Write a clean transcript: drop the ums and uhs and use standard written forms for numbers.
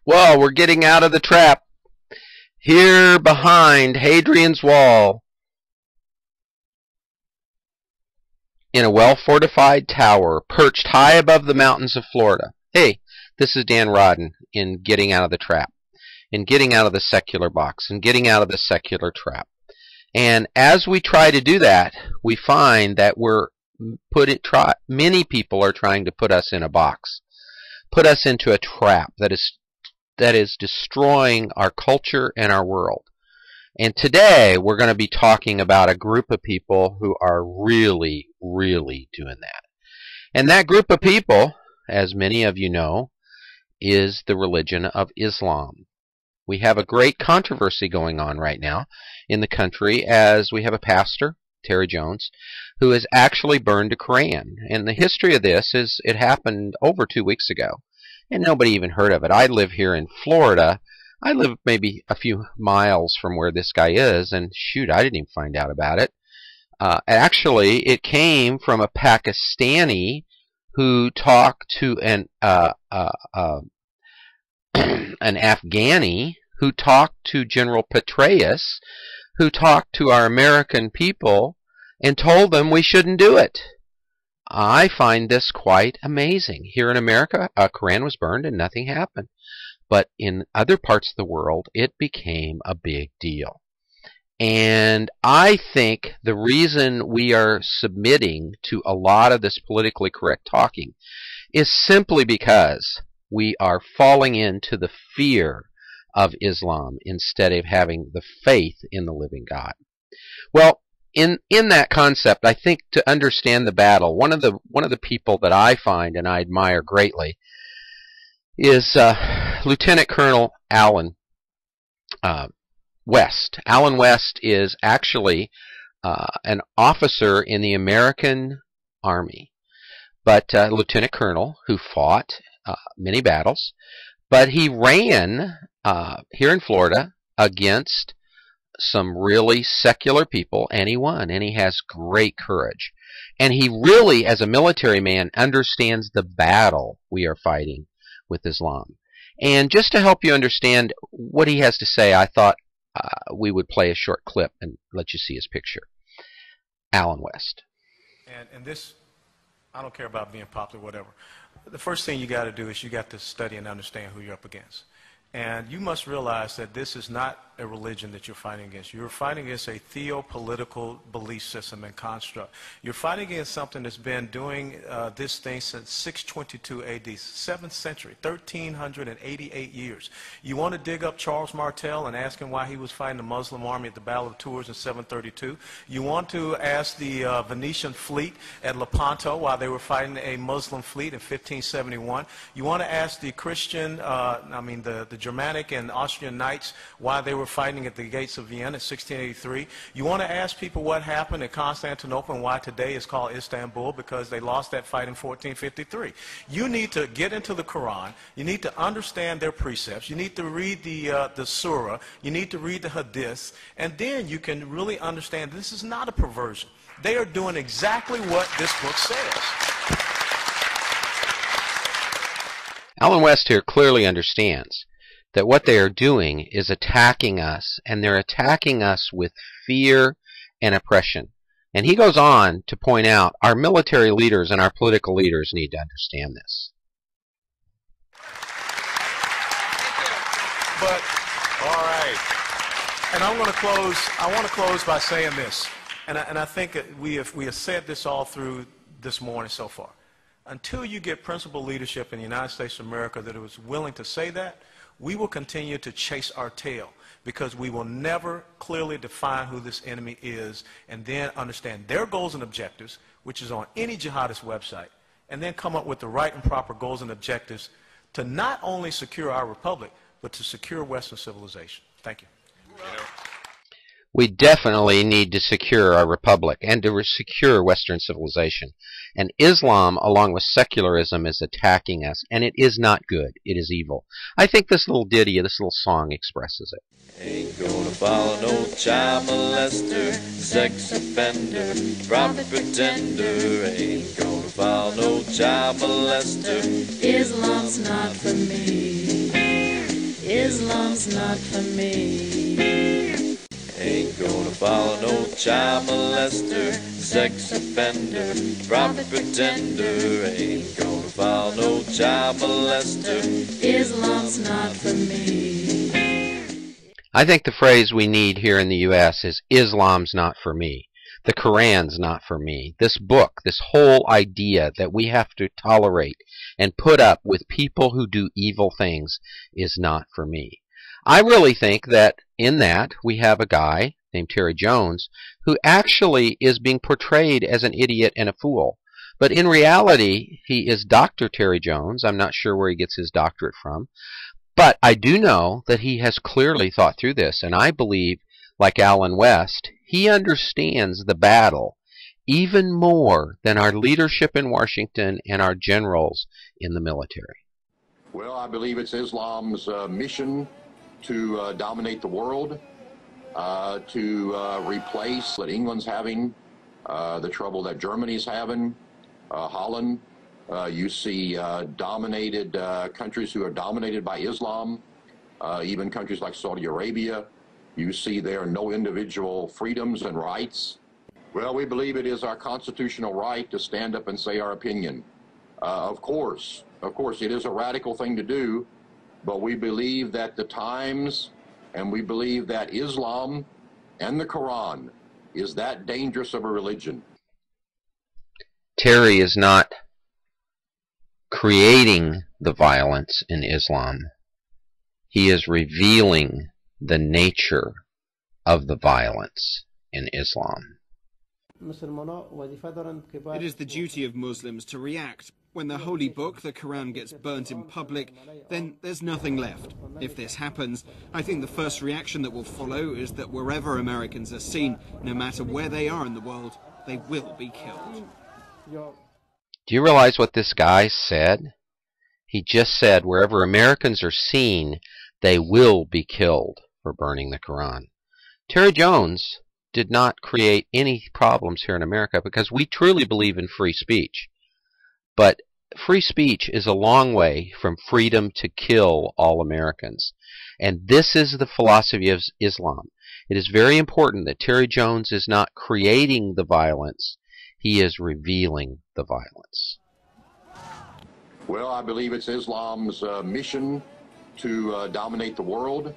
Well, we're getting out of the trap. Here behind Hadrian's Wall, in a well-fortified tower perched high above the mountains of Florida. Hey, this is Dan Rodden in Getting Out of the Trap, in getting out of the secular box, and getting out of the secular trap. And as we try to do that, we find that many people are trying to put us in a box, put us into a trap that is destroying our culture and our world. And today we're going to be talking about a group of people who are really, really doing that. And that group of people, as many of you know, is the religion of Islam. We have a great controversy going on right now in the country, as we have a pastor, Terry Jones, who has actually burned a Quran. And the history of this is it happened over 2 weeks ago, and nobody even heard of it. I live here in Florida. I live maybe a few miles from where this guy is, and shoot, I didn't even find out about it. Actually, it came from a Pakistani who talked to an Afghani who talked to General Petraeus, who talked to our American people and told them we shouldn't do it. I find this quite amazing. Here in America, a Quran was burned and nothing happened. But in other parts of the world, it became a big deal. And I think the reason we are submitting to a lot of this politically correct talking is simply because we are falling into the fear of Islam instead of having the faith in the living God. Well, in that concept, I think to understand the battle, one of the people that I find and I admire greatly is Lieutenant Colonel Allen West. Allen West is actually an officer in the American Army, but Lieutenant Colonel who fought many battles, but he ran here in Florida against some really secular people, and he won, and he has great courage. And he really, as a military man, understands the battle we are fighting with Islam. And just to help you understand what he has to say, I thought we would play a short clip and let you see his picture. Allen West. And this, I don't care about being popular or whatever. The first thing you got to do is you got to study and understand who you're up against. And you must realize that this is not a religion that you're fighting against. You're fighting against a theopolitical belief system and construct. You're fighting against something that's been doing this thing since 622 AD, 7th century, 1388 years. You want to dig up Charles Martel and ask him why he was fighting the Muslim army at the Battle of Tours in 732. You want to ask the Venetian fleet at Lepanto why they were fighting a Muslim fleet in 1571. You want to ask the Christian, the Germanic and Austrian knights why they were fighting at the gates of Vienna in 1683. You want to ask people what happened at Constantinople and why today is called Istanbul, because they lost that fight in 1453. You need to get into the Quran. You need to understand their precepts. You need to read the Surah. You need to read the Hadiths. And then you can really understand this is not a perversion. They are doing exactly what this book says. Allen West here clearly understands that what they are doing is attacking us, and they're attacking us with fear and oppression. And he goes on to point out our military leaders and our political leaders need to understand this. But, all right. And I want to close by saying this. And I think that we have said this all through this morning so far. Until you get principled leadership in the United States of America that is willing to say that, we will continue to chase our tail, because we will never clearly define who this enemy is and then understand their goals and objectives, which is on any jihadist website, and then come up with the right and proper goals and objectives to not only secure our republic, but to secure Western civilization. Thank you. We definitely need to secure our republic and to secure Western civilization. And Islam, along with secularism, is attacking us, and it is not good. It is evil. I think this little ditty, this little song expresses it. Ain't gonna follow no child molester, sex offender, prophet pretender. Ain't gonna follow no child molester. Islam's not for me. Islam's not for me. Ain't gonna follow no child molester, sex offender, prophet pretender. Ain't gonna follow no child molester. Islam's not for me. I think the phrase we need here in the U.S. is Islam's not for me. The Quran's not for me. This book, this whole idea that we have to tolerate and put up with people who do evil things is not for me. I really think that in that we have a guy named Terry Jones who actually is being portrayed as an idiot and a fool. But in reality, he is Dr. Terry Jones. I'm not sure where he gets his doctorate from. But I do know that he has clearly thought through this, and I believe, like Allen West, he understands the battle even more than our leadership in Washington and our generals in the military. Well, I believe it's Islam's mission to dominate the world, to replace what England's having, the trouble that Germany's having, Holland. You see dominated countries who are dominated by Islam, even countries like Saudi Arabia. You see there are no individual freedoms and rights. Well, we believe it is our constitutional right to stand up and say our opinion. Of course, it is a radical thing to do, but we believe that the times, and we believe that Islam and the Quran is that dangerous of a religion. Terry is not creating the violence in Islam. He is revealing the nature of the violence in Islam. It is the duty of Muslims to react. When the holy book, the Quran, gets burnt in public, then there's nothing left. If this happens, I think the first reaction that will follow is that wherever Americans are seen, no matter where they are in the world, they will be killed. Do you realize what this guy said? He just said wherever Americans are seen, they will be killed for burning the Quran. Terry Jones did not create any problems here in America because we truly believe in free speech. But free speech is a long way from freedom to kill all Americans. And this is the philosophy of Islam. It is very important that Terry Jones is not creating the violence. He is revealing the violence. Well, I believe it's Islam's mission to dominate the world,